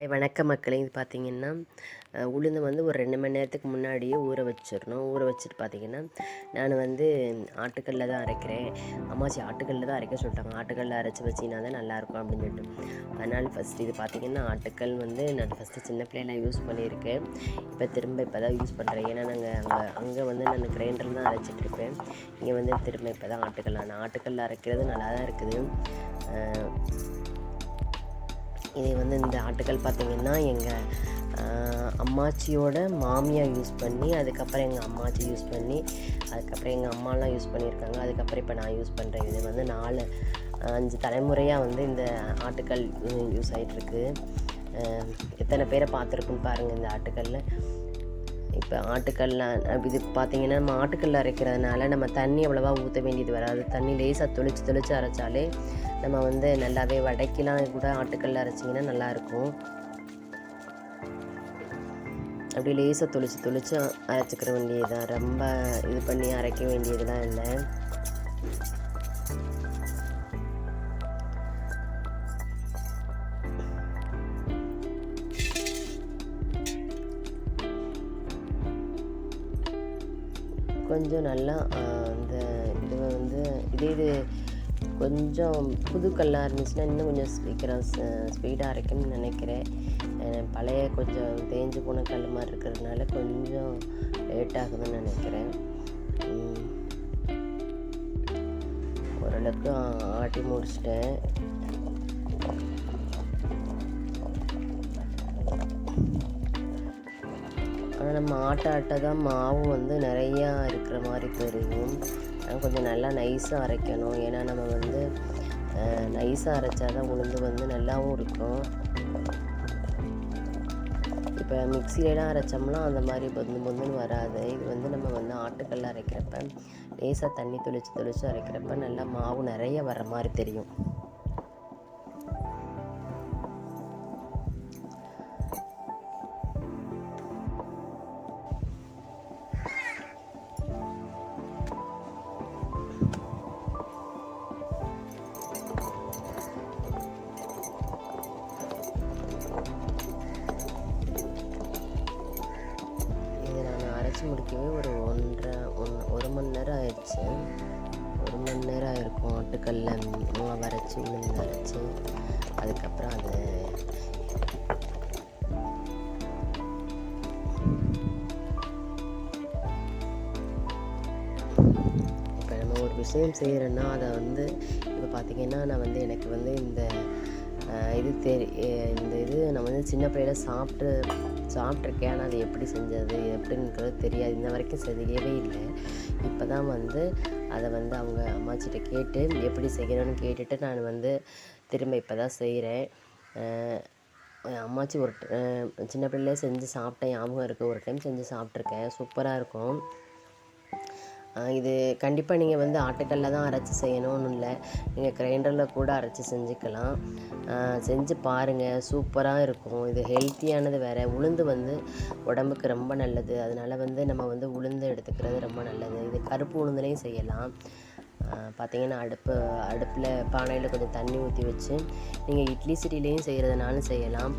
வணக்கம் மக்களே. இது பார்த்திங்கன்னா உளுந்து வந்து ஒரு 2 மணி நேரத்துக்கு முன்னாடியே ஊற வச்சிடணும். ஊற வச்சுட்டு பார்த்திங்கன்னா நான் வந்து ஆட்டுக்கல்லில் தான் அரைக்கிறேன். அம்மாச்சி ஆட்டுக்கல்லில் தான் அரைக்க சொல்லிட்டாங்க. ஆட்டுக்கல்லில் அரைச்சி வச்சிங்கன்னா தான் நல்லாயிருக்கும் அப்படின்னு சொல்லிட்டு. அதனால் ஃபஸ்ட்டு இது பார்த்திங்கன்னா ஆட்டுக்கல் வந்து நான் ஃபஸ்ட்டு சின்ன பிள்ளைலாம் யூஸ் பண்ணியிருக்கேன். இப்போ தான் யூஸ் பண்ணுறேன். ஏன்னா நாங்கள் அங்கே வந்து நான் கிரைண்டரில் தான் அரைச்சிட்ருப்பேன். இங்கே வந்து இப்போ தான் ஆட்டுக்கல்லில் அரைக்கிறது நல்லா தான் இருக்குது. இது வந்து இந்த ஆட்டுக்கல் பார்த்திங்கன்னா எங்கள் அம்மாச்சியோட மாமியார் யூஸ் பண்ணி, அதுக்கப்புறம் எங்கள் அம்மாச்சி யூஸ் பண்ணி, அதுக்கப்புறம் எங்கள் அம்மாலாம் யூஸ் பண்ணியிருக்காங்க. அதுக்கப்புறம் இப்போ நான் யூஸ் பண்ணுறேன். இது வந்து 4-5 தலைமுறையாக வந்து இந்த ஆட்டுக்கல் யூஸ் ஆகிட்டுருக்கு. எத்தனை பேரை பார்த்துருக்குன்னு பாருங்கள் இந்த ஆட்டுக்கல்ல. இப்போ ஆட்டுக்கல்லாம் இது பார்த்திங்கன்னா நம்ம ஆட்டுக்கல்ல அரைக்கிறதுனால நம்ம தண்ணி அவ்வளோவா ஊற்ற வேண்டியது வராது. தண்ணி லேசாக தொளிச்சு அரைச்சாலே நம்ம வந்து நல்லாவே வடைக்கெலாம் கூட ஆட்டுக்கல்ல அரைச்சிங்கன்னா நல்லாயிருக்கும். அப்படி லேசாக தொளிச்சு அரைச்சிக்கிற வேண்டியதுதான். ரொம்ப இது பண்ணி அரைக்க வேண்டியதுலாம் இல்லை. கொஞ்சம் நல்லா இந்த இதுவை வந்து இது கொஞ்சம் புது கல்லாக இருந்துச்சுன்னா இன்னும் கொஞ்சம் ஸ்பீடாக அரைக்கணும்னு நினைக்கிறேன். பழைய கொஞ்சம் தேஞ்சு போன கல் மாதிரி இருக்கிறதுனால கொஞ்சம் லேட் ஆகுதுன்னு நினைக்கிறேன். ஓரளவுக்கு ஆட்டி முடிச்சிட்டேன். ஆனால் நம்ம ஆட்ட தான் மாவு வந்து நிறையா இருக்கிற மாதிரி தெரியும். கொஞ்சம் நல்லா நைஸாக அரைக்கணும். ஏன்னா நம்ம வந்து நைஸாக அரைச்சா தான் உளுந்து வந்து நல்லாவும் இருக்கும். இப்போ மிக்சியிலலாம் அரைச்சோம்னா அந்த மாதிரி பொந்துன்னு வராது. இது வந்து நம்ம வந்து ஆட்டுக்கல்ல அரைக்கிறப்ப லேசாக தண்ணி தொளிச்சு அரைக்கிறப்ப நல்லா மாவு நிறைய வர மாதிரி தெரியும். முடிக்கவே ஒரு மணி நேரம் ஆயிடுச்சு. 1 மணி நேரம் ஆயிருக்கும். ஆட்டுக்கல்ல மாவு அரைச்சி உளுந்து அரைச்சி அதுக்கப்புறம் அது இப்போ நம்ம ஒரு விஷயம் செய்கிறோன்னா அதை வந்து இப்போ பார்த்திங்கன்னா நான் வந்து எனக்கு வந்து இந்த இது நான் வந்து சின்ன பிள்ளையில சாப்பிட்ருக்கேன். ஆனால் அது எப்படி செஞ்சது எப்படின்றது தெரியாது. இன்ன வரைக்கும் தெரியவே இல்லை. இப்போ தான் வந்து அதை வந்து அவங்க அம்மாச்சிட்ட கேட்டு எப்படி செய்யணும்னு கேட்டுட்டு நான் வந்து திரும்ப இப்போ தான் செய்கிறேன். அம்மாச்சி ஒரு சின்ன பிள்ளையிலே செஞ்சு சாப்பிட்டேன், ஞாபகம் இருக்குது. ஒரு டைம் செஞ்சு சாப்பிட்ருக்கேன். சூப்பராக இருக்கும். இது கண்டிப்பாக நீங்கள் வந்து ஆட்டுக்கல்ல தான் அரைச்சி செய்யணும்னு இல்லை. நீங்கள் கிரைண்டரில் கூட அரைச்சி செஞ்சுக்கலாம். செஞ்சு பாருங்கள், சூப்பராக இருக்கும். இது ஹெல்த்தியானது வேறு. உளுந்து வந்து உடம்புக்கு ரொம்ப நல்லது. அதனால் வந்து நம்ம வந்து உளுந்து எடுத்துக்கிறது ரொம்ப நல்லது. இது கருப்பு உளுந்துலேயும் செய்யலாம். பார்த்திங்கன்னா அடுப்பில் பானையில் கொஞ்சம் தண்ணி ஊற்றி வச்சு நீங்கள் இட்லி சட்டிலையும் செய்கிறதுனாலும் செய்யலாம்.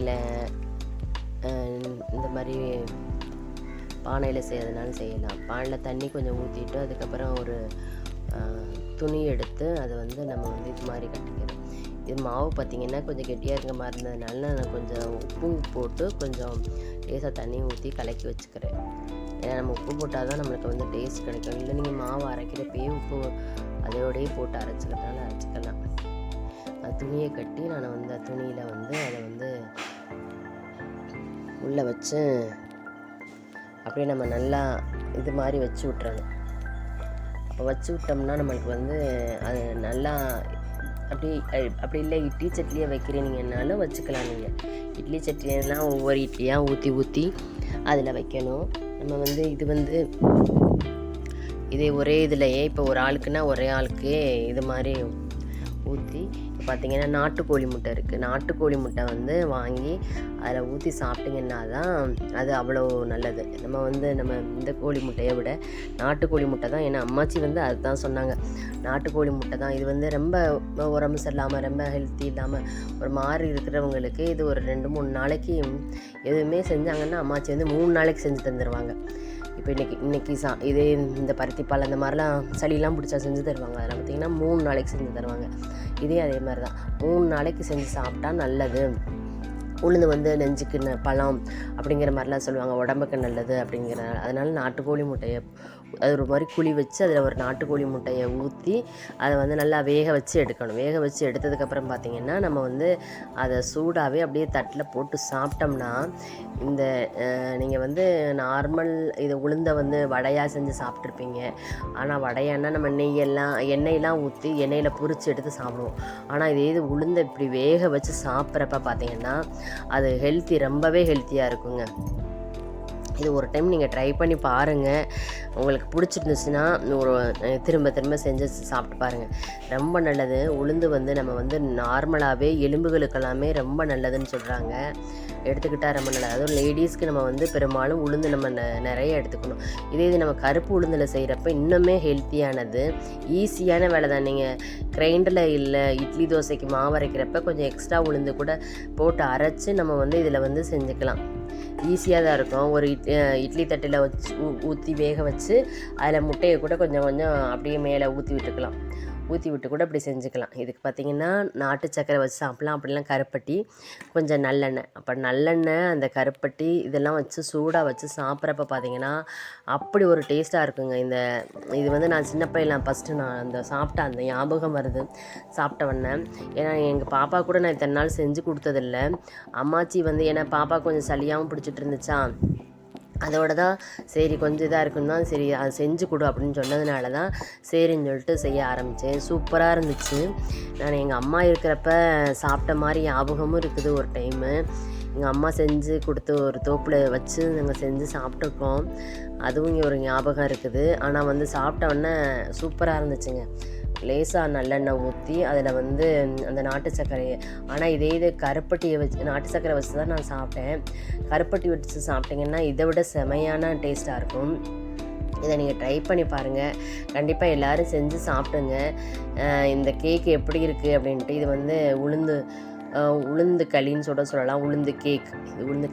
இல்லை இந்த மாதிரி பானையில் செய்கிறதுனாலும் செய்யலாம். பானையில் தண்ணி கொஞ்சம் ஊற்றிட்டு அதுக்கப்புறம் ஒரு துணி எடுத்து அதை வந்து நம்ம வந்து இது மாதிரி கட்டிக்கிறோம். இது மாவு பார்த்திங்கன்னா கொஞ்சம் கெட்டியாக இருக்க மாதிரி இருந்ததுனால நான் கொஞ்சம் உப்பு போட்டு கொஞ்சம் லேசாக தண்ணி ஊற்றி கலக்கி வச்சுக்கிறேன். ஏன்னா நம்ம உப்பு போட்டால் தான் நம்மளுக்கு வந்து டேஸ்ட் கிடைக்கும். இல்லை நீங்கள் மாவு அரைக்கிறப்பயே உப்பு அதோடையே போட்டு அரைச்சிக்கலாம். துணியை கட்டி நான் வந்து துணியில் வந்து அதை வந்து உள்ளே வச்சு அப்படியே நம்ம நல்லா இது மாதிரி வச்சு விட்றணும். அப்போ வச்சு விட்டோம்னா நம்மளுக்கு வந்து அது நல்லா அப்படி இல்லை இட்லி சட்லியை வைக்கிறீங்கன்னாலும் வச்சுக்கலாம். நீங்கள் இட்லி சட்லியெல்லாம் ஒவ்வொரு இட்லியாக ஊற்றி அதில் வைக்கணும். நம்ம வந்து இதே ஒரே இதுலையே இப்போ ஒரு ஆளுக்குன்னா ஒரே ஆளுக்கு இது மாதிரி ஊற்றி இப்போ பார்த்திங்கன்னா நாட்டுக்கோழி முட்டை இருக்குது. நாட்டுக்கோழி முட்டை வந்து வாங்கி அதில் ஊற்றி சாப்பிட்டிங்கன்னா தான் அது அவ்வளோ நல்லது. நம்ம இந்த கோழி முட்டையை விட நாட்டுக்கோழி முட்டை தான். ஏன்னா அம்மாச்சி வந்து அதுதான் சொன்னாங்க, நாட்டுக்கோழி முட்டை தான் இது வந்து ரொம்ப உடம்பு சரியில்லாமல் ரொம்ப ஹெல்த்தி இல்லாமல் ஒரு மாதிரி இருக்கிறவங்களுக்கு இது ஒரு 2-3 நாளைக்கு எதுவுமே செஞ்சாங்கன்னா அம்மாச்சி வந்து 3 நாளைக்கு செஞ்சு தந்துடுவாங்க. இப்போ இன்றைக்கி இதே இந்த பருத்திப்பால் அந்த மாதிரிலாம் சளியெலாம் பிடிச்சா செஞ்சு தருவாங்க. அதில் பார்த்திங்கன்னா 3 நாளைக்கு செஞ்சு தருவாங்க. இதே அதே மாதிரி தான் 3 நாளைக்கு செஞ்சு சாப்பிட்டா நல்லது. உளுந்து வந்து நெஞ்சுக்கு பழம் அப்படிங்கிற மாதிரிலாம் சொல்லுவாங்க, உடம்புக்கு நல்லது அப்படிங்கிற. அதனால் நாட்டுக்கோழி முட்டையை அது ஒரு மாதிரி குழி வச்சு அதில் ஒரு நாட்டுக்கோழி முட்டையை ஊற்றி அதை வந்து நல்லா வேக வச்சு எடுக்கணும். வேக வச்சு எடுத்ததுக்கப்புறம் பார்த்திங்கன்னா நம்ம வந்து அதை சூடாகவே அப்படியே தட்டில் போட்டு சாப்பிட்டோம்னா இந்த நீங்கள் வந்து நார்மல் இது உளுந்தை வந்து வடையாக செஞ்சு சாப்பிட்ருப்பீங்க. ஆனால் வடையானா நம்ம எண்ணெயெல்லாம் ஊற்றி எண்ணெயில் பொரித்து எடுத்து சாப்பிடுவோம். ஆனால் இது உளுந்தை இப்படி வேக வச்சு சாப்பிட்றப்ப பார்த்திங்கன்னா அது ரொம்பவே ஹெல்த்தியாக இருக்குங்க. இது ஒரு டைம் நீங்கள் ட்ரை பண்ணி பாருங்கள். உங்களுக்கு பிடிச்சிருந்துச்சுன்னா திரும்ப திரும்ப செஞ்சு சாப்பிட்டு பாருங்கள். ரொம்ப நல்லது. உளுந்து வந்து நம்ம வந்து நார்மலாகவே எலும்புகளுக்கெல்லாமே ரொம்ப நல்லதுன்னு சொல்கிறாங்க. எடுத்துக்கிட்டால் ரொம்ப நல்லது. அதுவும் லேடிஸ்க்கு நம்ம வந்து பெரும்பாலும் உளுந்து நம்ம நிறைய எடுத்துக்கணும். இது நம்ம கருப்பு உளுந்தில் செய்கிறப்ப இன்னுமே ஹெல்த்தியானது. ஈஸியான வேலை தான். நீங்கள் கிரைண்டரில் இல்லை இட்லி தோசைக்கு மாவு அரைக்கிறப்ப கொஞ்சம் எக்ஸ்ட்ரா உளுந்து கூட போட்டு அரைச்சி நம்ம வந்து இதில் வந்து செஞ்சுக்கலாம். ஈஸியாக தான் இருக்கும். ஒரு இட்லி தட்டில் வச்சு ஊற்றி வேக வச்சு அதில் முட்டையை கூட கொஞ்சம் கொஞ்சம் அப்படியே மேலே ஊற்றி விட்டு கூட இப்படி செஞ்சுக்கலாம். இதுக்கு பார்த்திங்கன்னா நாட்டு சக்கரை வச்சு சாப்பிட்லாம். அப்படிலாம் கருப்பட்டி கொஞ்சம் நல்லெண்ணெய். அப்போ நல்லெண்ணெய் அந்த கருப்பட்டி இதெல்லாம் வச்சு சூடாக வச்சு சாப்பிட்றப்ப பார்த்திங்கன்னா அப்படி ஒரு டேஸ்ட்டாக இருக்குங்க. இது வந்து நான் சின்ன பையன் ஃபஸ்ட்டு நான் சாப்பிட்ட அந்த ஞாபகம் வருது சாப்பிட்டவொன்னே. ஏன்னா எங்கள் பாப்பா கூட நான் இத்தனை நாள் செஞ்சு கொடுத்ததில்ல. அம்மாச்சி வந்து ஏன்னா பாப்பா கொஞ்சம் சளியாகவும் பிடிச்சிட்டு இருந்துச்சா, அதோட தான் சரி கொஞ்சம் இதாக இருக்குன்னு தான் சரி அதை செஞ்சு கொடு அப்படின்னு சொன்னதுனால தான் சரின்னு சொல்லிட்டு செய்ய ஆரம்பித்தேன். சூப்பராக இருந்துச்சு. நான் எங்கள் அம்மா இருக்கிறப்ப சாப்பிட்ட மாதிரி ஞாபகமும் இருக்குது. ஒரு டைமு எங்கள் அம்மா செஞ்சு கொடுத்து ஒரு தோப்பில் வச்சு நாங்கள் செஞ்சு சாப்பிட்ருக்கோம். அதுவும் இங்கே ஒரு ஞாபகம் இருக்குது. ஆனால் வந்து சாப்பிட்டோன்னே சூப்பராக இருந்துச்சுங்க. லேசாக நல்லெண்ணெய் ஊற்றி அதில் வந்து அந்த நாட்டு சர்க்கரையை, ஆனால் இதே கருப்பட்டியை வச்சு நாட்டு சர்க்கரை வச்சு தான் நான் சாப்பிட்டேன். கருப்பட்டி வச்சு சாப்பிட்டிங்கன்னா இதை விட செமையான டேஸ்ட்டாக இருக்கும். இதை நீங்கள் ட்ரை பண்ணி பாருங்கள். கண்டிப்பாக எல்லோரும் செஞ்சு சாப்பிடுங்க. இந்த கேக் எப்படி இருக்குது அப்படின்ட்டு. இது வந்து உளுந்து களின்னு சொல்லலாம். உளுந்து கேக். இது உளுந்து கேக்.